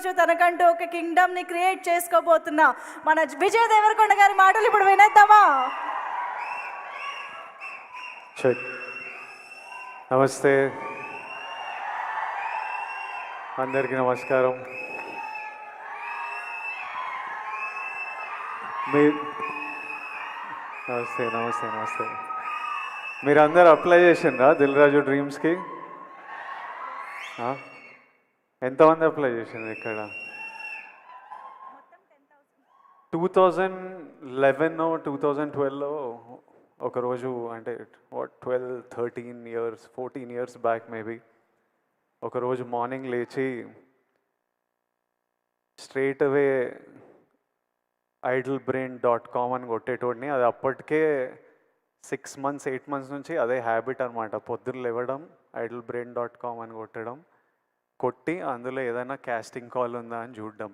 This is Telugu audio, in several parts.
ఈరోజు తనకంటూ ఒక కింగ్డమ్ని క్రియేట్ చేసుకోబోతున్న మన విజయ్ దేవరకొండ గారి మాటలు ఇప్పుడు వినేద్దామా? నమస్తే, అందరికీ నమస్కారం. నమస్తే నమస్తే నమస్తే. మీరందరూ అప్లై చేసిండ్రా దిల్ రాజు డ్రీమ్స్కి? ఎంతమంది అప్లై చేసిండ్రు ఇక్కడ? 2011 2012లో ఒకరోజు, అంటే 12-13 ఇయర్స్ 14 ఇయర్స్ బ్యాక్ మేబీ, ఒకరోజు మార్నింగ్ లేచి స్ట్రైట్ అవే idlebrain.com అని కొట్టేటోడిని. అది అప్పటికే 6 months 8 months నుంచి అదే హ్యాబిట్ అనమాట. పొద్దున్న లేవడం, idlebrain.com అని కొట్టి అందులో ఏదైనా కాస్టింగ్ కాల్ ఉందా అని చూడడం.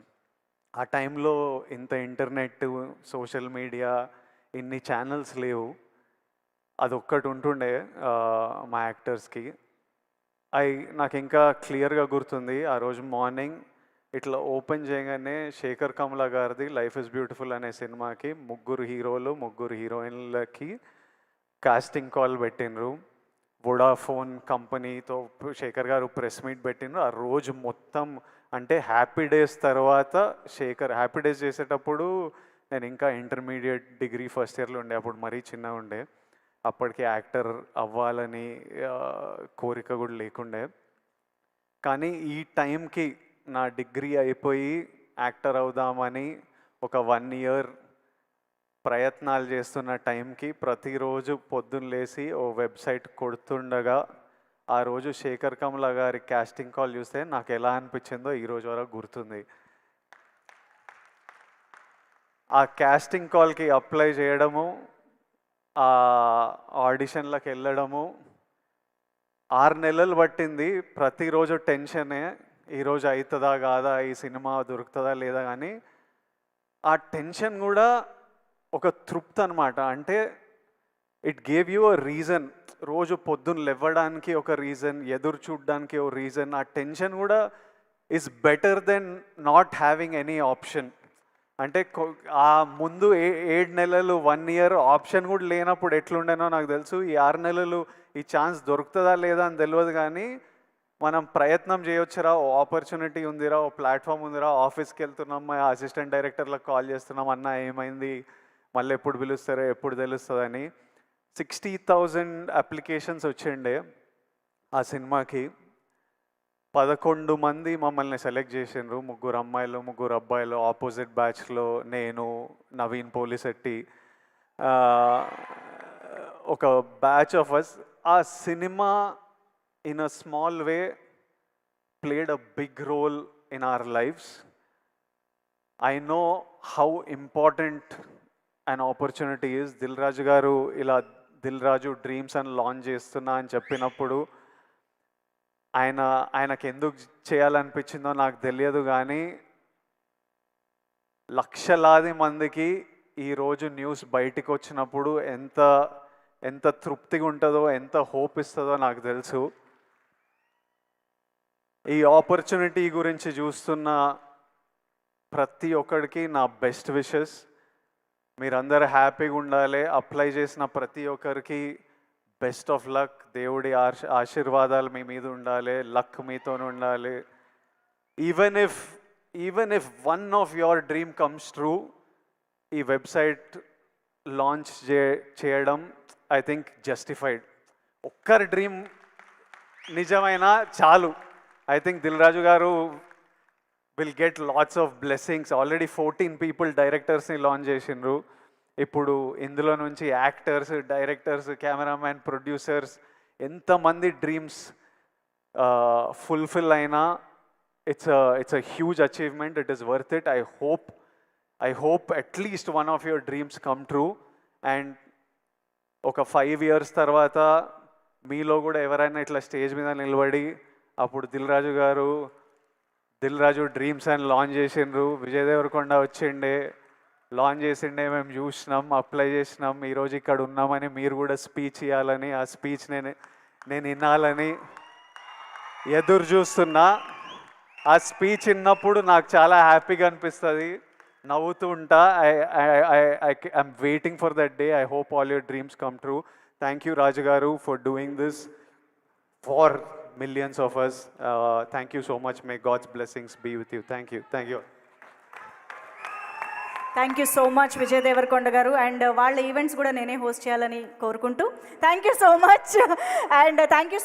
ఆ టైంలో ఇంత ఇంటర్నెట్, సోషల్ మీడియా, ఇన్ని ఛానల్స్ లేవు. అదొక్కటి ఉంటుండే మా యాక్టర్స్కి. నాకు ఇంకా క్లియర్గా గుర్తుంది. ఆ రోజు మార్నింగ్ ఇట్లా ఓపెన్ చేయగానే శేఖర్ కమల గారిది లైఫ్ ఇస్ బ్యూటిఫుల్ అనే సినిమాకి 3 హీరోలు 3 హీరోయిన్లకి కాస్టింగ్ కాల్ పెట్టినరు. వొడాఫోన్ కంపెనీతో శేఖర్ గారు ప్రెస్ మీట్ పెట్టినరు. ఆ రోజు మొత్తం, అంటే హ్యాపీ డేస్ తర్వాత శేఖర్ హ్యాపీ డేస్ చేసేటప్పుడు నేను ఇంకా ఇంటర్మీడియట్ డిగ్రీ ఫస్ట్ ఇయర్లో ఉండే. అప్పుడు మరీ చిన్నగా ఉండే. అప్పటికి యాక్టర్ అవ్వాలని కోరిక కూడా లేకుండే. కానీ ఈ టైంకి నా డిగ్రీ అయిపోయి యాక్టర్ అవుదామని ఒక 1 year ప్రయత్నాలు చేస్తున్న టైంకి ప్రతిరోజు పొద్దున్న లేచి ఓ వెబ్సైట్ కొడుతుండగా ఆ రోజు శేఖర్ కమల గారి కాస్టింగ్ కాల్ చూస్తే నాకు ఎలా అనిపించిందో ఈరోజు వరకు గుర్తుంది. ఆ కాస్టింగ్ కాల్కి అప్లై చేయడము, ఆ ఆడిషన్లకు వెళ్ళడము 6 నెలలు పట్టింది. ప్రతిరోజు టెన్షనే, ఈరోజు అవుతుందా కాదా, ఈ సినిమా దొరుకుతుందా లేదా. కానీ ఆ టెన్షన్ కూడా ఒక తృప్తి అనమాట. అంటే it gave you a reason. రోజు పొద్దున్న లేవడానికి ఒక రీజన్, ఎదురు చూడడానికి ఒక రీజన్. ఆ టెన్షన్ కూడా is better than not having any option. అంటే ఆ ముందు 7 నెలలు 1 year ఆప్షన్ కూడా లేనప్పుడు ఎట్లుండేనో నాకు తెలుసు. ఈ 6 నెలలు ఈ ఛాన్స్ దొరుకుతుందా లేదా అని తెలియదు. కానీ మనం ప్రయత్నం చేయొచ్చురా, ఓ ఆపర్చునిటీ ఉందిరా, ఓ ప్లాట్ఫామ్ ఉందిరా, ఆఫీస్కి వెళ్తున్నాం, మా అసిస్టెంట్ డైరెక్టర్లకు కాల్ చేస్తున్నాం, అన్న ఏమైంది, మళ్ళీ ఎప్పుడు పిలుస్తారో ఎప్పుడు తెలుస్తుందని. 60,000 అప్లికేషన్స్ వచ్చిండే ఆ సినిమాకి. 11 మంది మమ్మల్ని సెలెక్ట్ చేసిండ్రు. 3 అమ్మాయిలు 3 అబ్బాయిలు. ఆపోజిట్ బ్యాచ్లో నేను, నవీన్ పోలిశెట్టి, ఒక బ్యాచ్ ఆఫ్ అస్. ఆ cinema in a small way played a big role in our lives. I know how important an opportunity is. Dil Raju garu ila Dil Raju Dreams and launch chestunna ani cheppinappudu ఆయనకి ఎందుకు చేయాలనిపించిందో నాకు తెలియదు. కానీ లక్షలాది మందికి ఈరోజు న్యూస్ బయటికి వచ్చినప్పుడు ఎంత తృప్తిగా ఉంటుందో, ఎంత హోప్ ఇస్తుందో నాకు తెలుసు. ఈ ఆపర్చునిటీ గురించి చూస్తున్న ప్రతి ఒక్కడికి నా బెస్ట్ విషెస్. మీరందరూ హ్యాపీగా ఉండాలి. అప్లై చేసిన ప్రతి ఒక్కరికి బెస్ట్ ఆఫ్ లక్. దేవుడి ఆశీర్వాదాలు మీ మీద ఉండాలి, లక్ మీతో ఉండాలి. Even if one of your dream comes true, ఈ వెబ్సైట్ లాంచ్ చేయడం ఐ థింక్ జస్టిఫైడ్. ఒక్కరి డ్రీమ్ నిజమైనా చాలు. I think Dil Raju garu will get lots of blessings. Already 14 people directors ni launch చేసిండ్రు. ఇప్పుడు ఇందులో నుంచి యాక్టర్స్, డైరెక్టర్స్, కెమెరామ్యాన్, ప్రొడ్యూసర్స్ ఎంతమంది డ్రీమ్స్ ఫుల్ఫిల్ అయినా it's a huge achievement. It is worth it. I hope at least one of your dreams come true. And ఒక 5 years తర్వాత మీలో కూడా ఎవరైనా ఇట్లా స్టేజ్ మీద నిలబడి అప్పుడు దిల్ రాజు డ్రీమ్స్ అని లాంచ్ చేసిండ్రు, విజయ్ దేవరకొండ వచ్చిండే, లాంచ్ చేసిండే, మేము చూసినాం, అప్లై చేసినాం, ఈరోజు ఇక్కడ ఉన్నామని మీరు కూడా స్పీచ్ ఇవ్వాలని, ఆ స్పీచ్ నేను వినాలని ఎదురు చూస్తున్నా. ఆ స్పీచ్ విన్నప్పుడు నాకు చాలా హ్యాపీగా అనిపిస్తుంది, నవ్వుతూ ఉంటా. I'm waiting for that day. I hope all your dreams come true. Thank you Raju గారు for doing this for millions of us. Thank you so much. May God's blessings be with you. Thank you. Thank you. Thank you so much Vijay Deverakonda గారు. అండ్ వాళ్ళ ఈవెంట్స్ కూడా నేనే హోస్ట్ చేయాలని కోరుకుంటూ thank you so much. And thank you.